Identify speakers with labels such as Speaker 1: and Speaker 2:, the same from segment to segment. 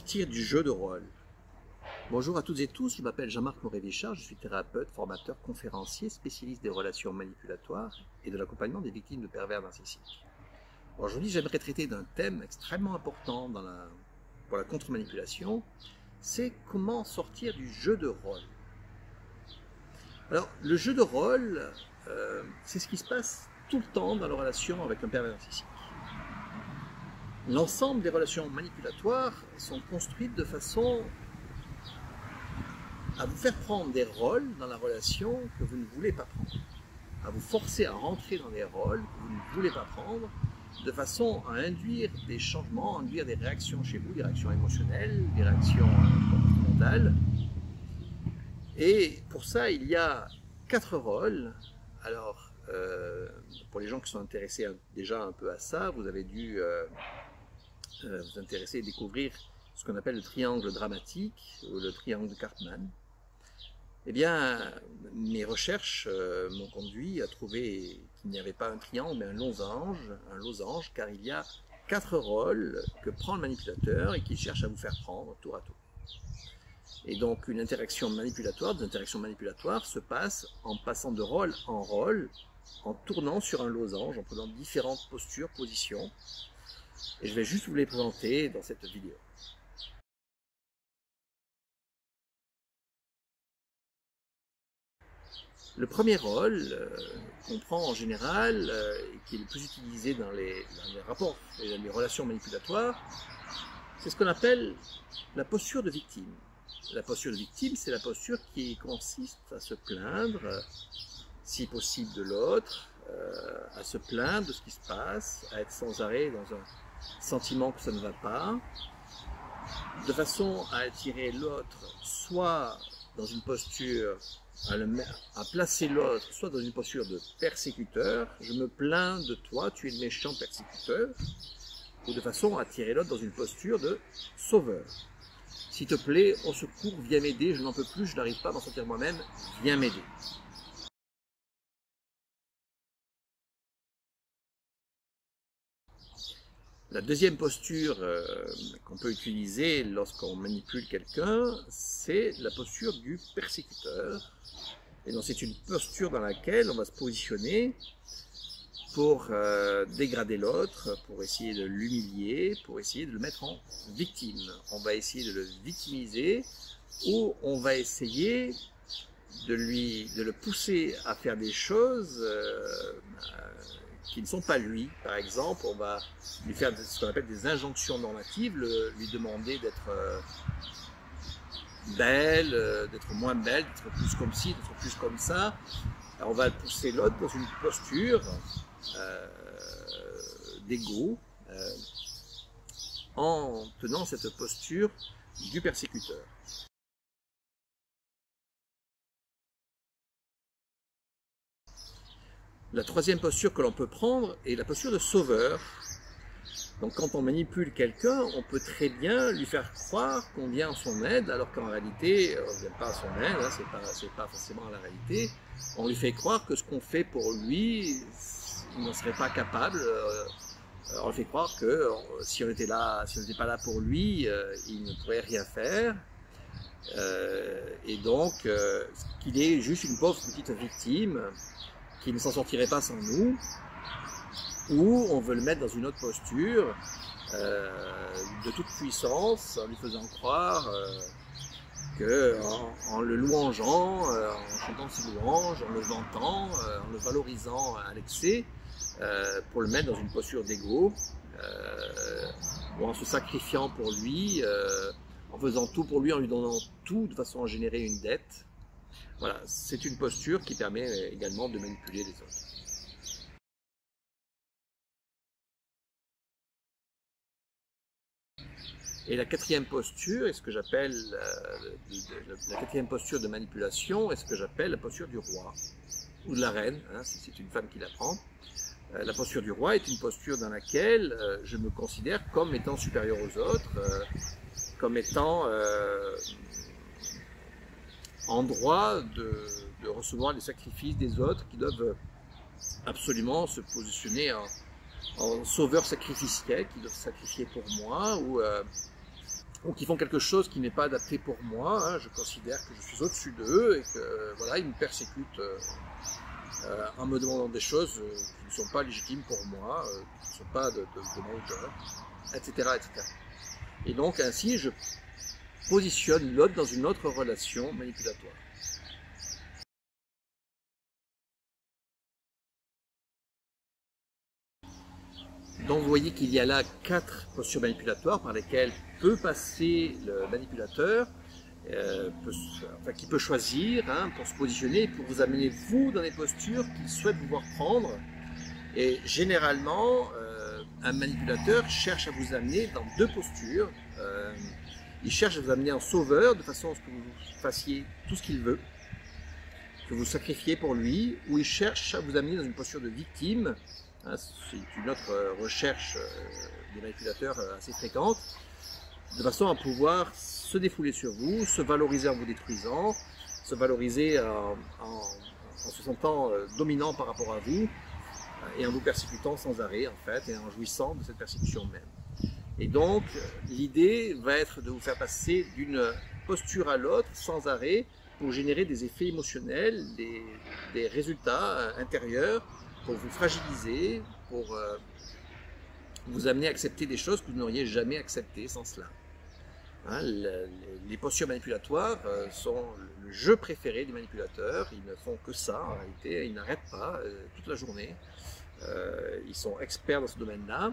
Speaker 1: sortir du jeu de rôle. Bonjour à toutes et tous, je m'appelle Jean-Marc Moret-Vichard, je suis thérapeute, formateur, conférencier, spécialiste des relations manipulatoires et de l'accompagnement des victimes de pervers narcissiques. Aujourd'hui, j'aimerais traiter d'un thème extrêmement important pour la contre-manipulation, c'est comment sortir du jeu de rôle. Alors, le jeu de rôle, c'est ce qui se passe tout le temps dans la relation avec un pervers narcissique. L'ensemble des relations manipulatoires sont construites de façon à vous faire prendre des rôles dans la relation que vous ne voulez pas prendre, à vous forcer à rentrer dans des rôles que vous ne voulez pas prendre, de façon à induire des changements, induire des réactions chez vous, des réactions émotionnelles, des réactions comportementales. Et pour ça, il y a 4 rôles. Alors, pour les gens qui sont intéressés déjà un peu à ça, vous avez dû vous intéresser et découvrir ce qu'on appelle le triangle dramatique ou le triangle de Karpman. Eh bien, mes recherches m'ont conduit à trouver qu'il n'y avait pas un triangle mais un losange, car il y a 4 rôles que prend le manipulateur et qu'il cherche à vous faire prendre tour à tour. Et donc une interaction manipulatoire, des interactions manipulatoires se passent en passant de rôle en rôle, en tournant sur un losange, en prenant différentes postures, positions. Et je vais juste vous les présenter dans cette vidéo. Le premier rôle qu'on prend en général, et qui est le plus utilisé dans les rapports et dans les relations manipulatoires, c'est ce qu'on appelle la posture de victime. La posture de victime, c'est la posture qui consiste à se plaindre, si possible de l'autre, à se plaindre de ce qui se passe, à être sans arrêt dans un sentiment que ça ne va pas, de façon à attirer l'autre soit dans une posture, à placer l'autre soit dans une posture de persécuteur, je me plains de toi, tu es le méchant persécuteur, ou de façon à attirer l'autre dans une posture de sauveur. S'il te plaît, au secours, viens m'aider, je n'en peux plus, je n'arrive pas à m'en sortir moi-même, viens m'aider. La deuxième posture qu'on peut utiliser lorsqu'on manipule quelqu'un, c'est la posture du persécuteur. Et donc c'est une posture dans laquelle on va se positionner pour dégrader l'autre, pour essayer de l'humilier, pour essayer de le mettre en victime. On va essayer de le victimiser ou on va essayer de le pousser à faire des choses qui ne sont pas lui. Par exemple, on va lui faire ce qu'on appelle des injonctions normatives, lui demander d'être belle, d'être moins belle, d'être plus comme ci, d'être plus comme ça. Alors on va pousser l'autre dans une posture d'ego en tenant cette posture du persécuteur. La troisième posture que l'on peut prendre est la posture de sauveur. Donc quand on manipule quelqu'un, on peut très bien lui faire croire qu'on vient à son aide, alors qu'en réalité, on ne vient pas à son aide, hein, c'est pas forcément la réalité. On lui fait croire que ce qu'on fait pour lui, il n'en serait pas capable. On lui fait croire que si on n'était pas là pour lui, il ne pourrait rien faire. Et donc, qu'il est juste une pauvre petite victime qui ne s'en sortirait pas sans nous, ou on veut le mettre dans une autre posture de toute puissance, en lui faisant croire en le louangeant, en chantant ses louanges, en le vantant, en le valorisant à l'excès, pour le mettre dans une posture d'ego, ou en se sacrifiant pour lui, en faisant tout pour lui, en lui donnant tout de façon à générer une dette. Voilà, c'est une posture qui permet également de manipuler les autres. Et la quatrième posture, est ce que j'appelle la quatrième posture de manipulation, est ce que j'appelle la posture du roi ou de la reine, hein, si c'est une femme qui la prend. La posture du roi est une posture dans laquelle je me considère comme étant supérieur aux autres, comme étant en droit de recevoir les sacrifices des autres qui doivent absolument se positionner en sauveur sacrificiel, qui doivent se sacrifier pour moi, ou ou qui font quelque chose qui n'est pas adapté pour moi, hein, je considère que je suis au-dessus d'eux et que voilà, ils me persécutent en me demandant des choses qui ne sont pas légitimes pour moi, qui ne sont pas de mon hauteur, etc., etc. Et donc ainsi, je positionne l'autre dans une autre relation manipulatoire. Donc vous voyez qu'il y a là 4 postures manipulatoires par lesquelles peut passer le manipulateur, qui peut choisir hein, pour se positionner et pour vous amener vous dans les postures qu'il souhaite vous voir prendre. Et généralement, un manipulateur cherche à vous amener dans 2 postures. Il cherche à vous amener en sauveur de façon à ce que vous fassiez tout ce qu'il veut, que vous sacrifiez pour lui, ou il cherche à vous amener dans une posture de victime. C'est une autre recherche des manipulateurs assez fréquente, de façon à pouvoir se défouler sur vous, se valoriser en vous détruisant, se valoriser en se sentant dominant par rapport à vous, et en vous persécutant sans arrêt en fait, et en jouissant de cette persécution même. Et donc l'idée va être de vous faire passer d'une posture à l'autre sans arrêt pour générer des effets émotionnels, des résultats intérieurs, pour vous fragiliser, pour vous amener à accepter des choses que vous n'auriez jamais acceptées sans cela. Hein, les postures manipulatoires sont le jeu préféré des manipulateurs. Ils ne font que ça en réalité, ils n'arrêtent pas toute la journée. Ils sont experts dans ce domaine-là.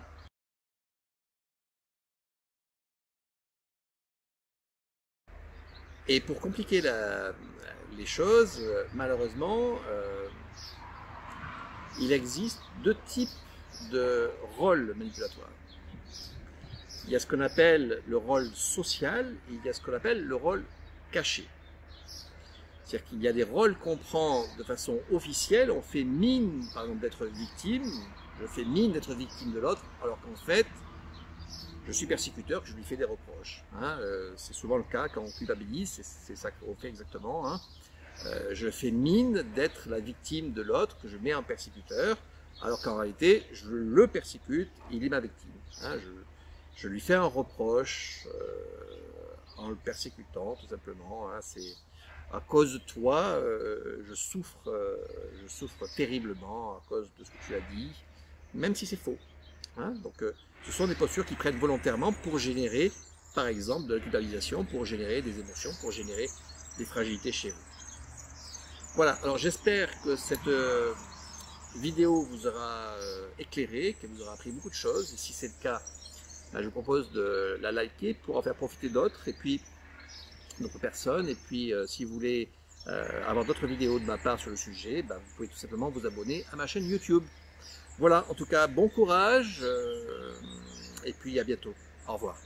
Speaker 1: Et pour compliquer les choses, malheureusement, il existe 2 types de rôles manipulatoires. Il y a ce qu'on appelle le rôle social et il y a ce qu'on appelle le rôle caché. C'est-à-dire qu'il y a des rôles qu'on prend de façon officielle, on fait mine par exemple d'être victime, je fais mine d'être victime de l'autre, alors qu'en fait, je suis persécuteur, que je lui fais des reproches. Hein. C'est souvent le cas quand on culpabilise, c'est ça qu'on fait exactement. Hein. Je fais mine d'être la victime de l'autre que je mets en persécuteur, alors qu'en réalité, je le persécute, il est ma victime. Hein, je lui fais un reproche en le persécutant, tout simplement. Hein, c'est à cause de toi, je souffre terriblement à cause de ce que tu as dit, même si c'est faux. Hein, donc, ce sont des postures qui prennent volontairement pour générer, par exemple, de la culpabilisation, pour générer des émotions, pour générer des fragilités chez vous. Voilà, alors j'espère que cette vidéo vous aura éclairé, qu'elle vous aura appris beaucoup de choses. Et si c'est le cas, je vous propose de la liker pour en faire profiter d'autres, et puis d'autres personnes. Et puis si vous voulez avoir d'autres vidéos de ma part sur le sujet, vous pouvez tout simplement vous abonner à ma chaîne YouTube. Voilà, en tout cas, bon courage, et puis à bientôt. Au revoir.